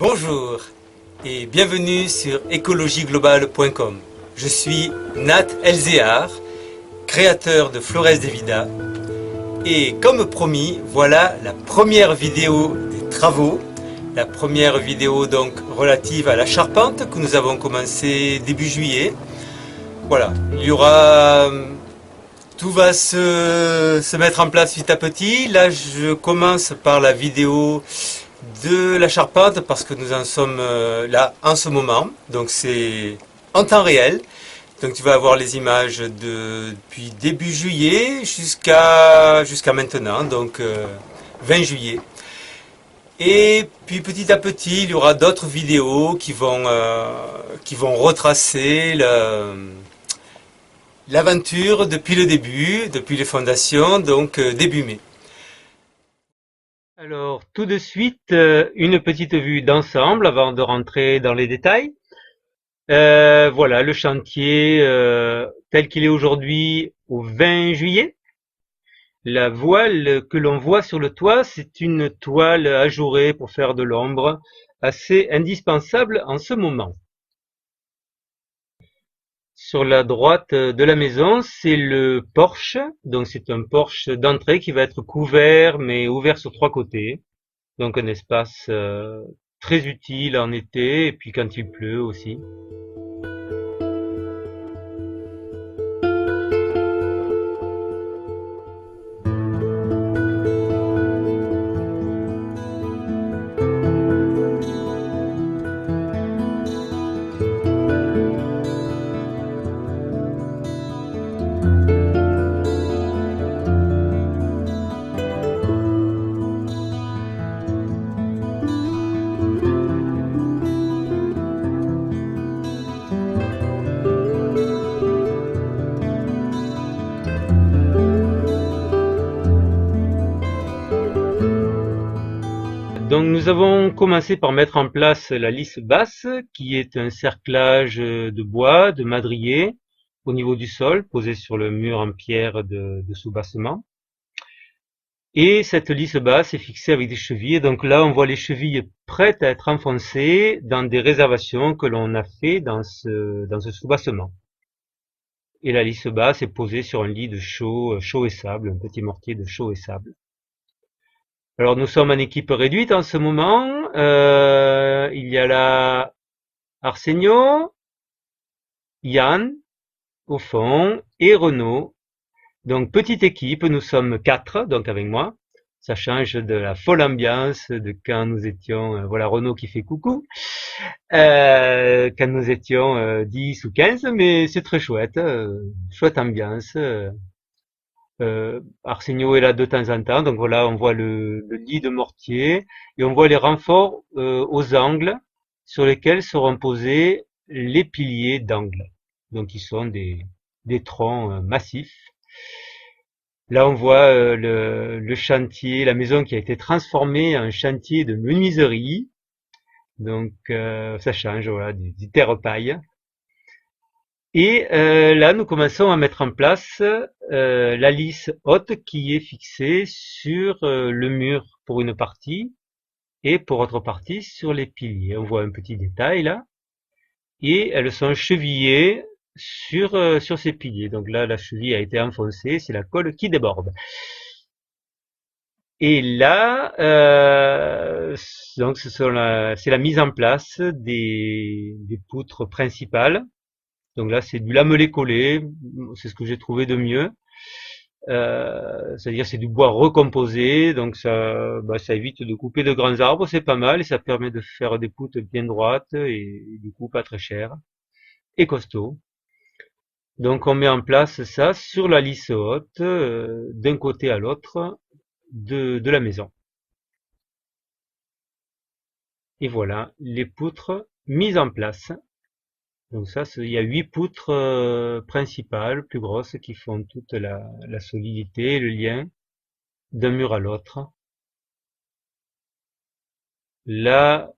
Bonjour et bienvenue sur écologieglobale.com. Je suis Nat Elzéar, créateur de Flores de Vida. Et comme promis, voilà la première vidéo des travaux. La première vidéo donc relative à la charpente que nous avons commencé début juillet. Voilà, il y aura... Tout va se mettre en place petit à petit. Là, je commence par la vidéo de la charpente parce que nous en sommes là en ce moment. Donc c'est en temps réel. Donc tu vas avoir les images depuis début juillet jusqu'à maintenant, donc 20 juillet. Et puis petit à petit, il y aura d'autres vidéos qui vont retracer l'aventure depuis le début, depuis les fondations, donc début mai. Alors, tout de suite, une petite vue d'ensemble avant de rentrer dans les détails. Voilà le chantier tel qu'il est aujourd'hui au 20 juillet. La voile que l'on voit sur le toit, c'est une toile ajourée pour faire de l'ombre, assez indispensable en ce moment. Sur la droite de la maison, c'est le porche. Donc c'est un porche d'entrée qui va être couvert mais ouvert sur trois côtés. Donc un espace très utile en été et puis quand il pleut aussi. Donc nous avons commencé par mettre en place la lisse basse, qui est un cerclage de bois, de madrier, au niveau du sol, posé sur le mur en pierre de soubassement. Et cette lisse basse est fixée avec des chevilles. Donc là, on voit les chevilles prêtes à être enfoncées dans des réservations que l'on a fait dans ce soubassement. Et la lisse basse est posée sur un lit de chaux et sable, un petit mortier de chaux et sable. Alors nous sommes en équipe réduite en ce moment. Il y a là Arsenio, Yann au fond et Renaud. Donc petite équipe, nous sommes quatre, donc avec moi. Ça change de la folle ambiance de quand nous étions, voilà Renaud qui fait coucou, quand nous étions 10 ou 15, mais c'est très chouette, chouette ambiance. Arsenio est là de temps en temps, donc voilà, on voit le lit de mortier et on voit les renforts aux angles sur lesquels seront posés les piliers d'angle. Donc ils sont des troncs massifs. Là on voit le chantier, la maison qui a été transformée en chantier de menuiserie. Donc ça change, voilà, du terre-paille. Et là, nous commençons à mettre en place la lisse haute qui est fixée sur le mur pour une partie et pour autre partie sur les piliers. On voit un petit détail là. Et elles sont chevillées sur ces piliers. Donc là, la cheville a été enfoncée, c'est la colle qui déborde. Et là, donc c'est la mise en place des poutres principales. Donc là, c'est du lamellé collé, c'est ce que j'ai trouvé de mieux. C'est-à-dire c'est du bois recomposé, donc ça évite de couper de grands arbres, c'est pas mal, et ça permet de faire des poutres bien droites et du coup pas très chères et costauds. Donc on met en place ça sur la lisse haute, d'un côté à l'autre de la maison. Et voilà, les poutres mises en place. Donc ça, il y a 8 poutres principales, plus grosses, qui font toute la solidité, le lien d'un mur à l'autre. Là,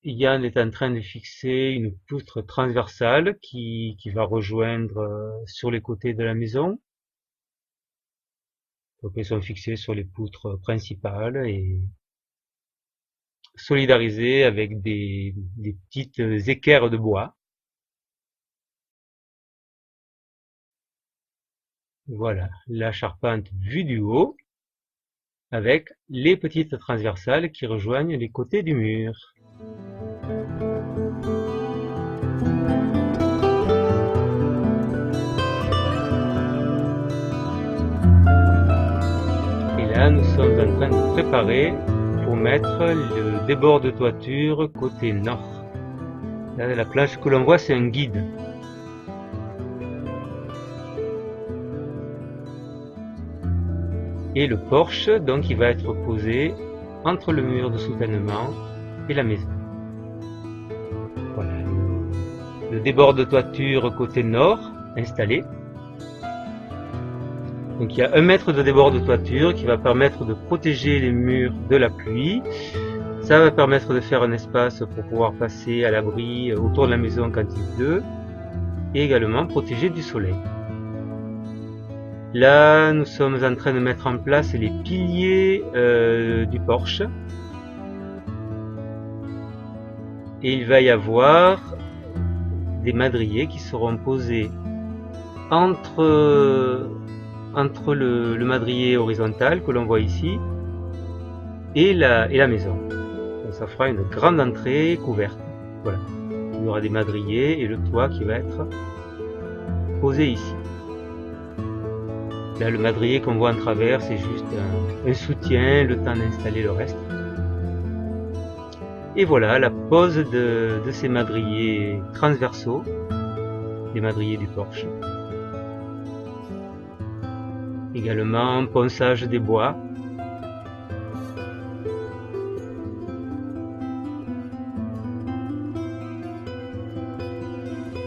Yann est en train de fixer une poutre transversale qui va rejoindre sur les côtés de la maison. Donc elles sont fixées sur les poutres principales solidarisé avec des petites équerres de bois. Voilà, la charpente vue du haut, avec les petites transversales qui rejoignent les côtés du mur. Et là, nous sommes en train de préparer pour mettre le débord de toiture côté nord. Là, la planche que l'on voit, c'est un guide. Et le porche, donc, il va être posé entre le mur de soutènement et la maison. Voilà, le débord de toiture côté nord installé. Donc il y a 1 mètre de débord de toiture qui va permettre de protéger les murs de la pluie. Ça va permettre de faire un espace pour pouvoir passer à l'abri autour de la maison quand il pleut. Et également protéger du soleil. Là, nous sommes en train de mettre en place les piliers du porche. Et il va y avoir des madriers qui seront posés entre le madrier horizontal que l'on voit ici et la maison. Donc ça fera une grande entrée couverte. Voilà. Il y aura des madriers et le toit qui va être posé ici. Là, le madrier qu'on voit en travers, c'est juste un soutien, le temps d'installer le reste. Et voilà la pose de ces madriers transversaux, les madriers du porche. Également, ponçage des bois.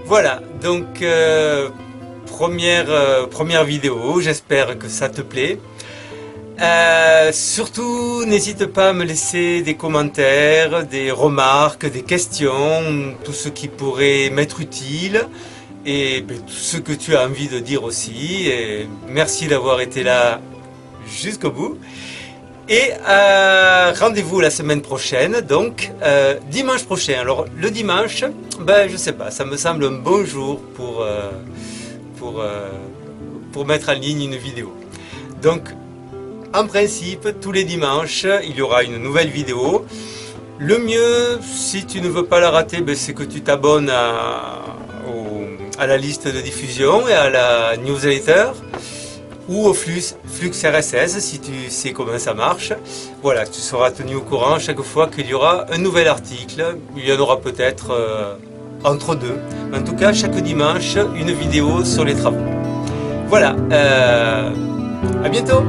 Voilà, donc première vidéo, j'espère que ça te plaît. Surtout, n'hésite pas à me laisser des commentaires, des remarques, des questions, tout ce qui pourrait m'être utile et tout ce que tu as envie de dire aussi. Et merci d'avoir été là jusqu'au bout. Et rendez-vous la semaine prochaine, donc dimanche prochain. Alors le dimanche, je sais pas, ça me semble un bon jour pour mettre en ligne une vidéo. Donc en principe, tous les dimanches, il y aura une nouvelle vidéo. Le mieux, si tu ne veux pas la rater, c'est que tu t'abonnes à la liste de diffusion et à la newsletter ou au flux RSS si tu sais comment ça marche. Voilà, tu seras tenu au courant chaque fois qu'il y aura un nouvel article. Il y en aura peut-être entre deux. En tout cas, chaque dimanche, une vidéo sur les travaux. Voilà, à bientôt!